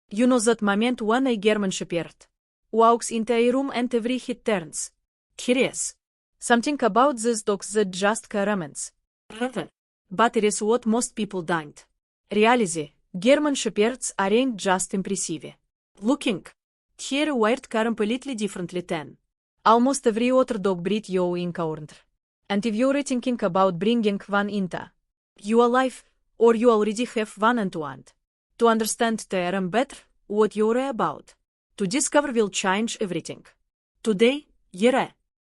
You know that moment when a German Shepherd walks into a room and every head turns. Curious. Something about this dog that just comments. But it is what most people don't. Reality, German Shepherds aren't just impressive. Looking. They're wired completely differently than almost every other dog breed you encounter. And if you're thinking about bringing one into your life, or you already have one and want to understand them better, what you're about to discover will change everything. Today, we're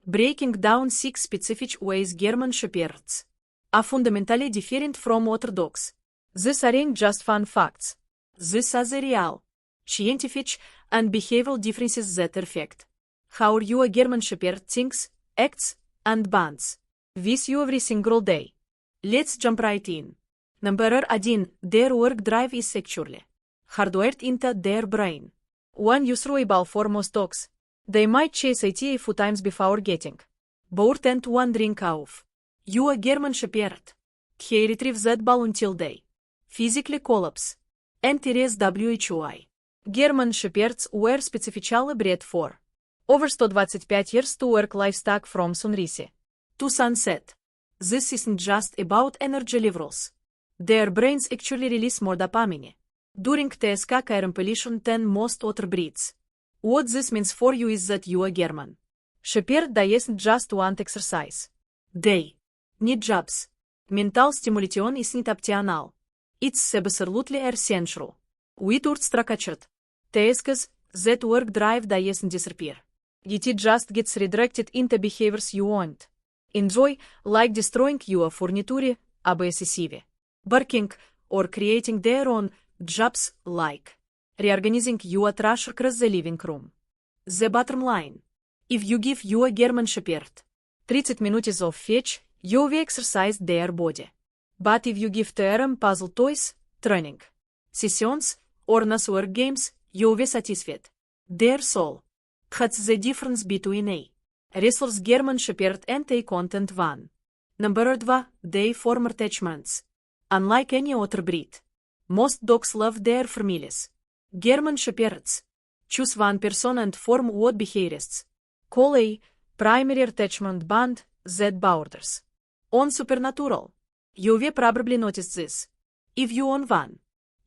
breaking down 6 specific ways German Shepherds are fundamentally different from other dogs. These aren't just fun facts. These are the real, scientific, and behavioral differences that affect how your German Shepherd thinks, acts, and bonds with you every single day. Let's jump right in. Number 1. Their work drive is actually hardwired into their brain. When you throw a ball for most dogs, they might chase it a few times before getting bored and wandering off. Your German Shepherd, he retrieves that ball until they physically collapse. And it is WHY. German Shepherds were specifically bred for over 125 years to work livestock from sunrise to sunset. This isn't just about energy levels. Their brains actually release more dopamine during task completion than most other breeds. What this means for you is that your German Shepherd doesn't just want exercise. They need jobs. Mental stimulation isn't optional. It's absolutely essential. Without structured tasks, that work drive doesn't disappear. It just gets redirected into behaviors you won't enjoy, like destroying your furniture, obsessive barking, or creating their own jobs like reorganizing your trash across the living room. The bottom line: if you give your German Shepherd 30 minutes of fetch, you will exercise their body. But if you give them puzzle toys, training sessions, or work games, you will satisfy their soul. What's the difference between a wrestler's German Shepherd and a content one? Number 2. They form attachments. Unlike any other breed, most dogs love their families. German Shepherds choose one person and form what behaviorists call a primary attachment bond that borders on supernatural. You will probably notice this. If you own one,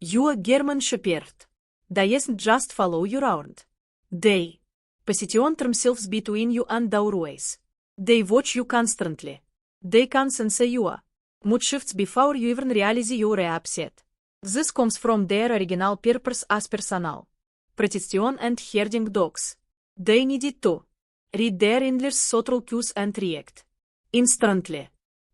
your German Shepherd doesn't just follow you around. They position themselves between you and doorways. They watch you constantly. They can sense your mood shifts before you even realize you're upset. This comes from their original purpose as personal protection and herding dogs. They needed to read their handlers' subtle cues and react instantly.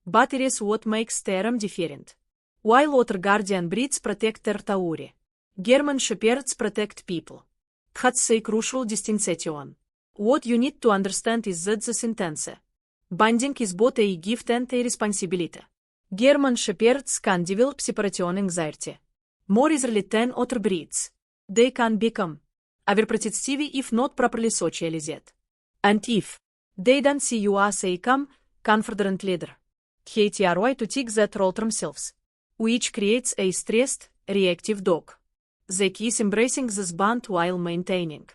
But it is what makes them different. While other guardian breeds protect territory, German Shepherds protect people. That's a crucial distinction. What you need to understand is that this intense bonding is both a gift and a responsibility. German Shepherds can develop separation anxiety more easily than other breeds. They can become overprotective if not properly socialized. And if they don't see you as a calm, confident leader, they try to take that role themselves, which creates a stressed, reactive dog. The key is embracing this bond while maintaining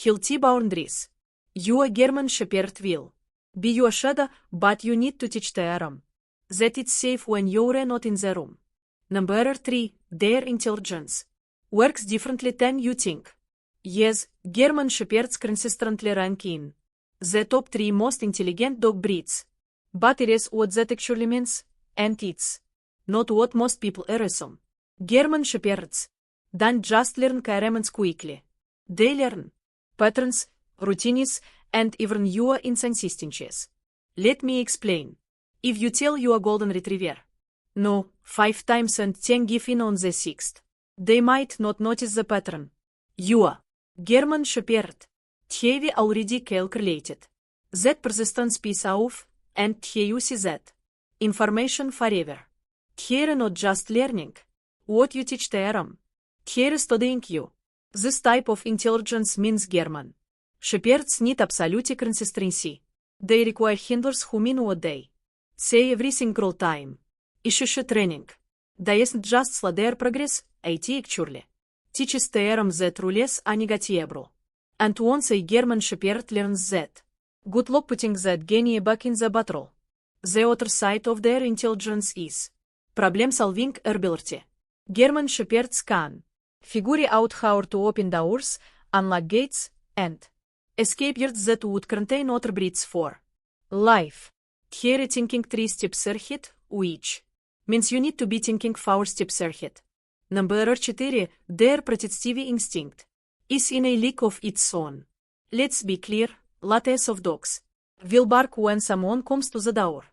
healthy boundaries. Your German Shepherd will be your shadow, but you need to teach them that it's safe when you're not in the room. Number 3. Their intelligence works differently than you think. Yes, German Shepherds consistently rank in the top 3 most intelligent dog breeds. But it is what that actually means, and it's not what most people assume. German Shepherds don't just learn commands quickly. They learn patterns, routines, and even your inconsistencies. Let me explain. If you tell your golden retriever no 5 times and 10 give in on the 6th, they might not notice the pattern. Your German Shepherd, he will already calculated that persistence pays off, and he uses that information forever. They're not just learning what you teach them. They're studying you. This type of intelligence means German Shepherds need absolute consistency. They require handlers who mean what they say every single time. Issue training doesn't just slow their progress, it actually Teaches term z rules a negatiebro. And once a German Shepherd learns that. Good luck putting that genie back in the bottle. The other side of their intelligence is. Problem-solving ability. German Shepherds can. Figure out how to open doors, unlock gates, and. Escape yards that would contain other breeds for. Life. Here thinking 3 steps ahead, which. Means you need to be thinking 4 steps ahead. Number 4. Their protective instinct. Is in a league of its own. Let's be clear, lattes of dogs. Will bark when someone comes to the door.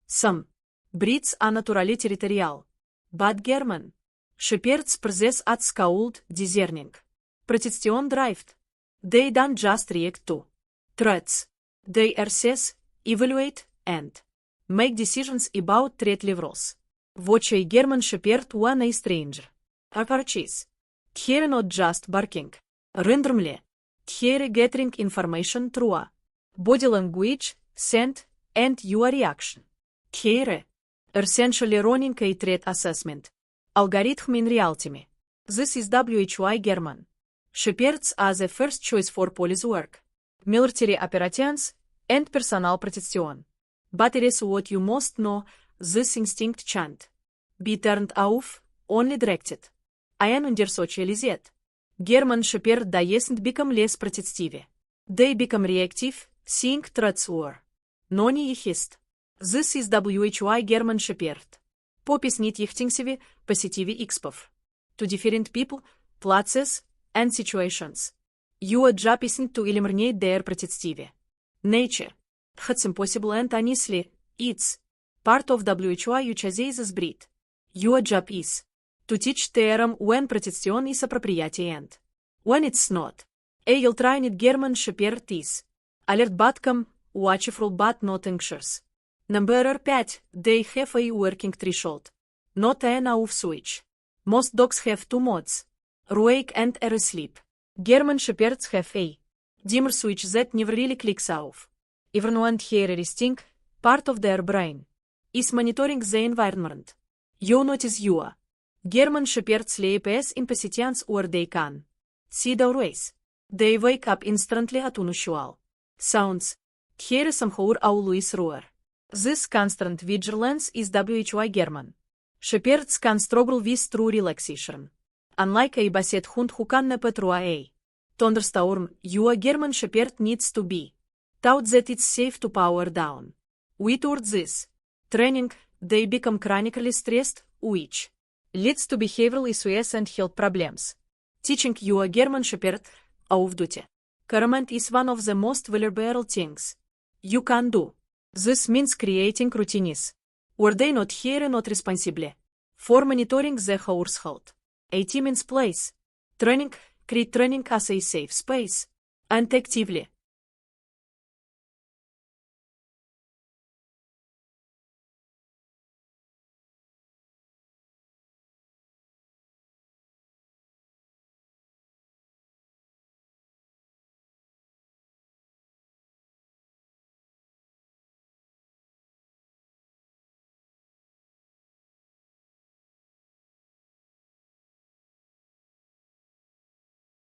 Some. Breeds are naturally territorial. But German. Shepherds possess what's called discerning. Protection drift. They don't just react to threats. They assess, evaluate, and make decisions about threat levels. Watch a German Shepherd when a stranger approaches. Here not just barking. Randomly. Here gathering information through a body language, scent, and your reaction. Here. Essentially running a threat assessment. Algorithm in reality. This is why German. Shepherds are the first choice for police work, military operations, and personal protection. But it is what you must know, this instinct can't be turned off, only directed. And under socialized. German Shepherd doesn't become less protective. They become reactive, seeing threats or non-hist. This is why German Shepherd. Popis need yichtingsivi, positivi expov. To different people, places, and situations. Your job isn't to eliminate their protective nature. It's impossible and honestly, it's part of why you chose this breed. Your job is to teach them when protection is appropriate and when it's not. A trained German Shepherd is alert but calm, watchful but not anxious. Number 5. They have a working threshold, not an off switch. Most dogs have 2 modes. Awake and asleep. German Shepherds have a dimmer switch that never really clicks off. Even when here resting, part of their brain is monitoring the environment. You notice your German Shepherds sleep as impatience or they can see doorways. They wake up instantly at unusual sounds. Here somehow always roar. This constant vigilance is why German Shepherds can struggle with true relaxation. Unlike a basset hound who can nap through a thunderstorm, your German Shepherd needs to be taught that it's safe to power down. Without this training, they become chronically stressed, which leads to behavioral issues and health problems. Teaching your German Shepherd увидите command is one of the most valuable things you can do. This means creating routines where they not here not responsibly for monitoring the household. A team in place. Training, create training as a safe space. And actively